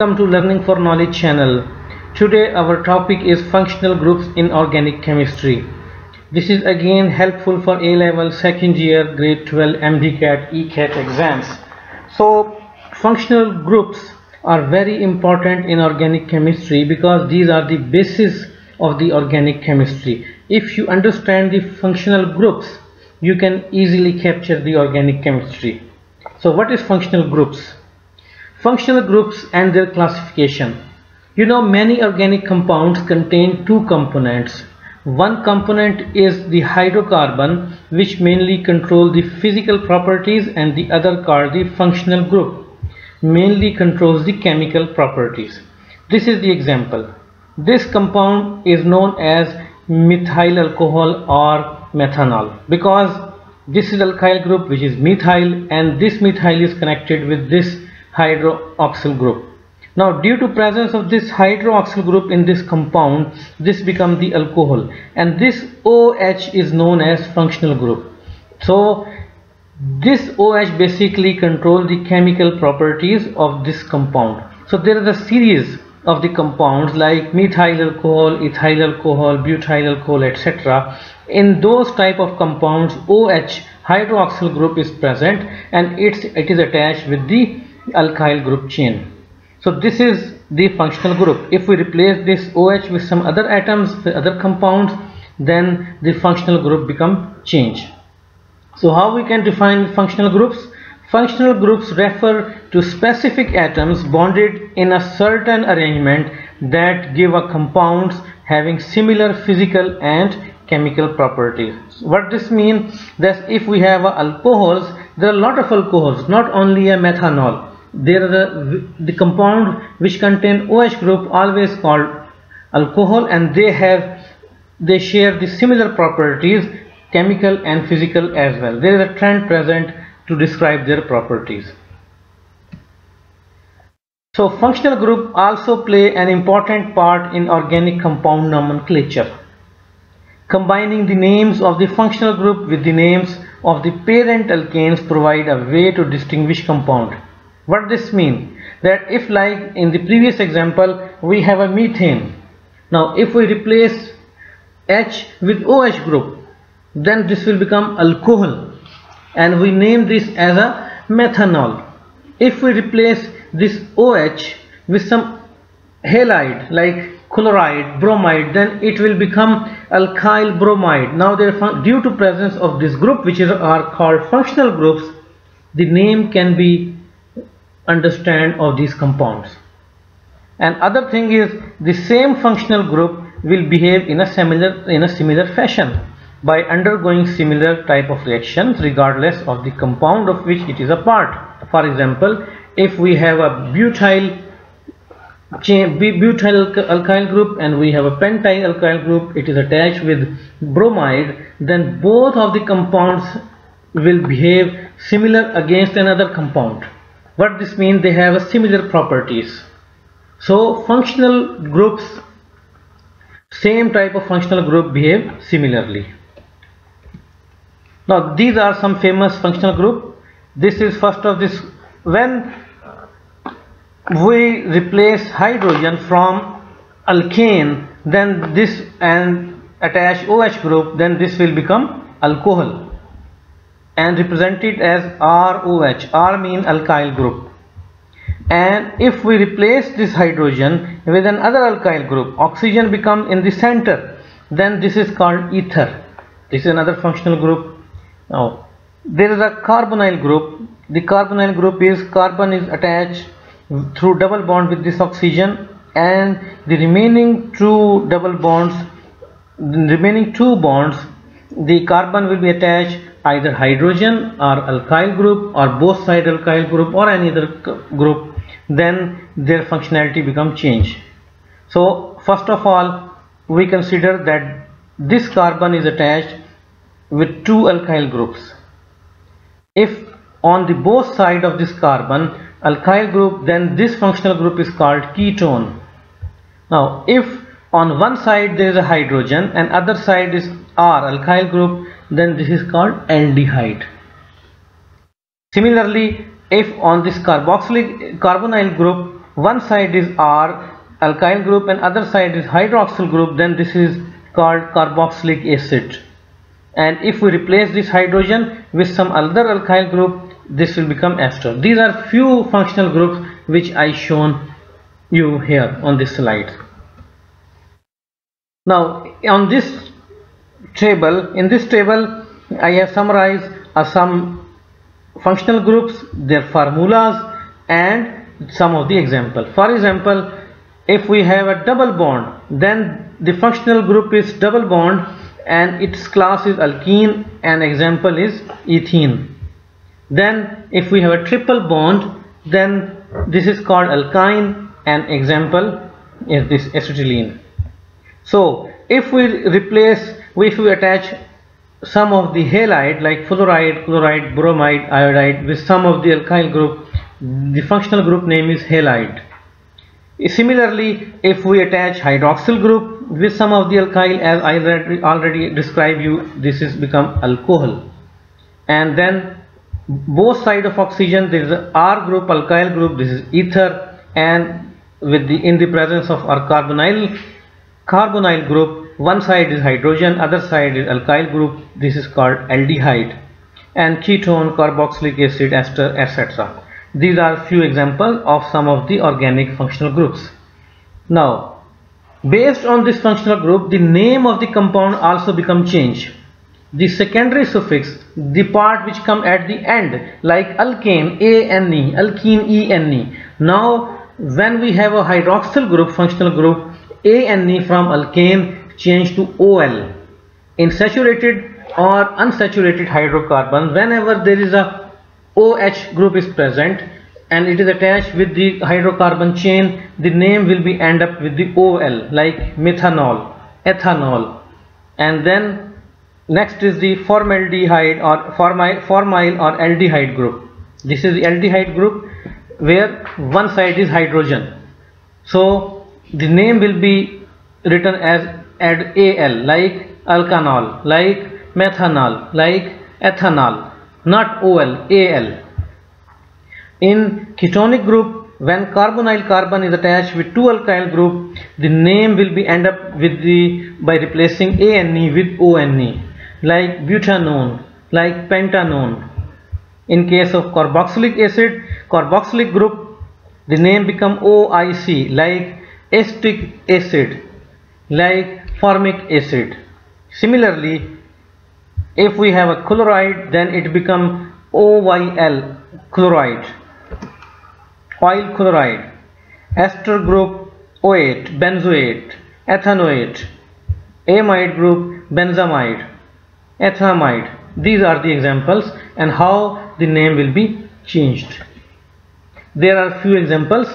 Welcome to Learning for Knowledge channel. Today our topic is functional groups in organic chemistry. This is again helpful for A-level, second year, grade 12, MDCAT, ECAT exams. So functional groups are very important in organic chemistry because these are the basis of the organic chemistry. If you understand the functional groups, you can easily capture the organic chemistry. So what is functional groups? Functional groups and their classification. You know, many organic compounds contain two components. One component is the hydrocarbon, which mainly control the physical properties, and the other called the functional group, mainly controls the chemical properties. This is the example. This compound is known as methyl alcohol or methanol because this is alkyl group which is methyl, and this methyl is connected with this hydroxyl group. Now due to presence of this hydroxyl group in this compound, this becomes the alcohol, and this OH is known as functional group. So this OH basically controls the chemical properties of this compound. So there is a series of the compounds like methyl alcohol, ethyl alcohol, butyl alcohol, etc. In those type of compounds, OH hydroxyl group is present, and it is attached with the alkyl group chain. So this is the functional group. If we replace this OH with some other atoms, with other compounds, then the functional group become change. So how we can define functional groups? Functional groups refer to specific atoms bonded in a certain arrangement that give a compounds having similar physical and chemical properties. What this means, that if we have alcohols, there are a lot of alcohols, not only a methanol. There are the compound which contain OH group always called alcohol, and they share the similar properties, chemical and physical as well. There is a trend present to describe their properties. So functional group also play an important part in organic compound nomenclature. Combining the names of the functional group with the names of the parent alkanes provide a way to distinguish compound. What this means? That if, like in the previous example, we have a methane. Now if we replace H with OH group, then this will become alcohol, and we name this as a methanol. If we replace this OH with some halide like chloride, bromide, then it will become alkyl bromide. Now due to presence of this group, which are called functional groups, the name can be understand of these compounds. And other thing is, the same functional group will behave in a similar fashion by undergoing similar type of reactions regardless of the compound of which it is a part. For example, if we have a butyl alkyl group and we have a pentyl alkyl group, it is attached with bromide, then both of the compounds will behave similar against another compound. What this means? They have a similar properties. So functional groups, same type of functional group behave similarly. Now these are some famous functional group. This is first of this. When we replace hydrogen from alkane, then this and attach OH group, then this will become alcohol and represented as ROH. R means alkyl group. And if we replace this hydrogen with another alkyl group, oxygen becomes in the center, then this is called ether. This is another functional group. Now there is a carbonyl group. The carbonyl group is carbon is attached through double bond with this oxygen, and the remaining two bonds, the carbon will be attached either hydrogen or alkyl group or both side alkyl group or any other group, then their functionality becomes changed. So first of all, we consider that this carbon is attached with two alkyl groups. If on the both side of this carbon alkyl group, then this functional group is called ketone. Now if on one side there is a hydrogen and other side is R alkyl group, then this is called aldehyde. Similarly, if on this carbonyl group one side is R alkyl group and other side is hydroxyl group, then this is called carboxylic acid. And if we replace this hydrogen with some other alkyl group, this will become ester. These are few functional groups which I shown you here on this slide. Now on this table, in this table I have summarized some functional groups, their formulas and some of the example. For example, if we have a double bond, then the functional group is double bond and its class is alkene and example is ethene. Then if we have a triple bond, then this is called alkyne and example is this acetylene. So if we attach some of the halide like fluoride, chloride, bromide, iodide with some of the alkyl group, the functional group name is halide. Similarly, if we attach hydroxyl group with some of the alkyl, as I already described you, this is become alcohol. And then both sides of oxygen, there is a R group, alkyl group, this is ether, and in the presence of our carbonyl group, one side is hydrogen, other side is alkyl group, this is called aldehyde. And ketone, carboxylic acid, ester, etc. These are few examples of some of the organic functional groups. Now, based on this functional group, the name of the compound also become changed. The secondary suffix, the part which come at the end, like alkane, A-N-E, alkene, E-N-E. Now, when we have a hydroxyl group, functional group, A-N-E from alkane change to OL. In saturated or unsaturated hydrocarbon, whenever there is a OH group is present and it is attached with the hydrocarbon chain, the name will be end up with the OL, like methanol, ethanol. And then next is the formaldehyde or formyl or aldehyde group. This is the aldehyde group where one side is hydrogen. So the name will be written as AL, like alkanol, like methanol, like ethanol, not OL, AL. In ketonic group, when carbonyl carbon is attached with two alkyl group, the name will be end up with by replacing ANE with ONE, like butanone, like pentanone. In case of carboxylic acid, carboxylic group, the name become OIC, like acetic acid, like formic acid. Similarly, if we have a chloride, then it become OYL, chloride, oil chloride. Ester group, OAte, benzoate, ethanoate. Amide group, benzamide, ethamide. These are the examples and how the name will be changed. There are few examples,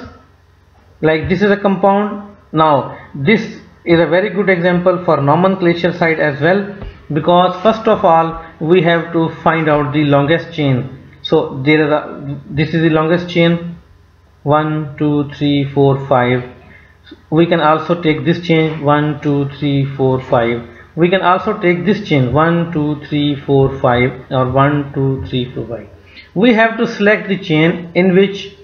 like this is a compound. Now this is a very good example for nomenclature side as well, because first of all we have to find out the longest chain. So this is the longest chain, 1 2 3 4 5. We can also take this chain 1 2 3 4 5. We can also take this chain 1 2 3 4 5 or 1 2 3 4 5. We have to select the chain in which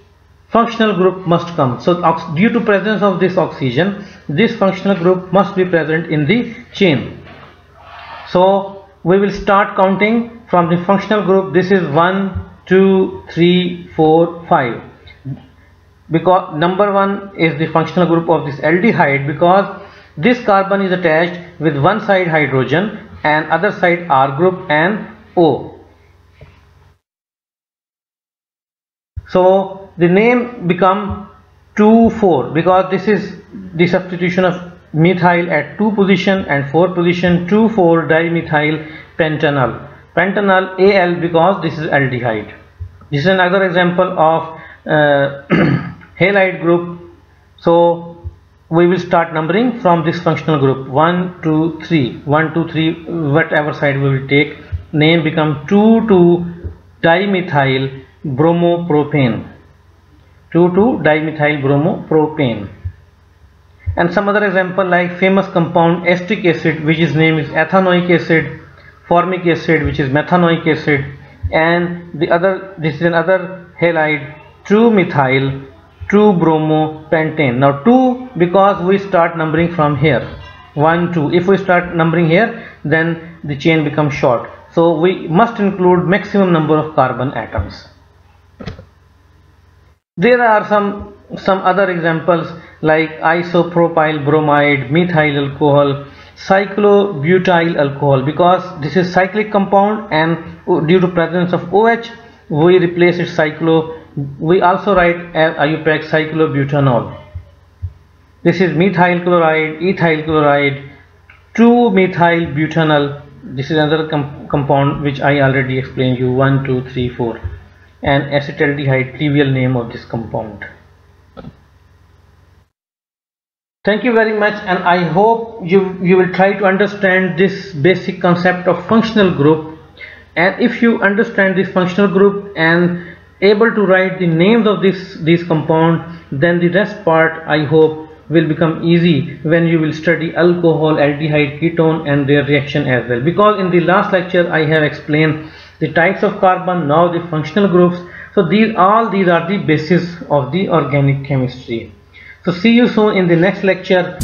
functional group must come. So due to presence of this oxygen, this functional group must be present in the chain. So we will start counting from the functional group. This is 1 2 3 4 5, because number 1 is the functional group of this aldehyde, because this carbon is attached with one side hydrogen and other side R group and O. So the name become 2 4, because this is the substitution of methyl at 2 position and 4 position, 2 4 dimethyl pentanol. Pentanol Al, because this is aldehyde. This is another example of halide group. So we will start numbering from this functional group 1 2 3, 1 2 3, whatever side we will take. Name become 2 2 dimethyl bromopropane, 2 2 dimethyl bromopropane. And some other example like famous compound acetic acid, which is name is ethanoic acid, formic acid, which is methanoic acid, and this is another halide 2 methyl 2-bromopentane. Now 2 because we start numbering from here, 1 2. If we start numbering here, then the chain becomes short, so we must include maximum number of carbon atoms. There are some other examples like isopropyl bromide, methyl alcohol, cyclobutyl alcohol. Because this is cyclic compound and due to presence of OH, we replace it cyclo. We also write as IUPAC cyclobutanol. This is methyl chloride, ethyl chloride, 2-methyl butanol. This is another compound which I already explained you, 1 2 3 4, and acetaldehyde, trivial name of this compound. Thank you very much, and I hope you will try to understand this basic concept of functional group. And if you understand this functional group and able to write the names of these compounds, then the rest part I hope will become easy when you will study alcohol, aldehyde, ketone and their reaction as well. Because in the last lecture I have explained the types of carbon, now the functional groups. So these are the basis of the organic chemistry. So see you soon in the next lecture.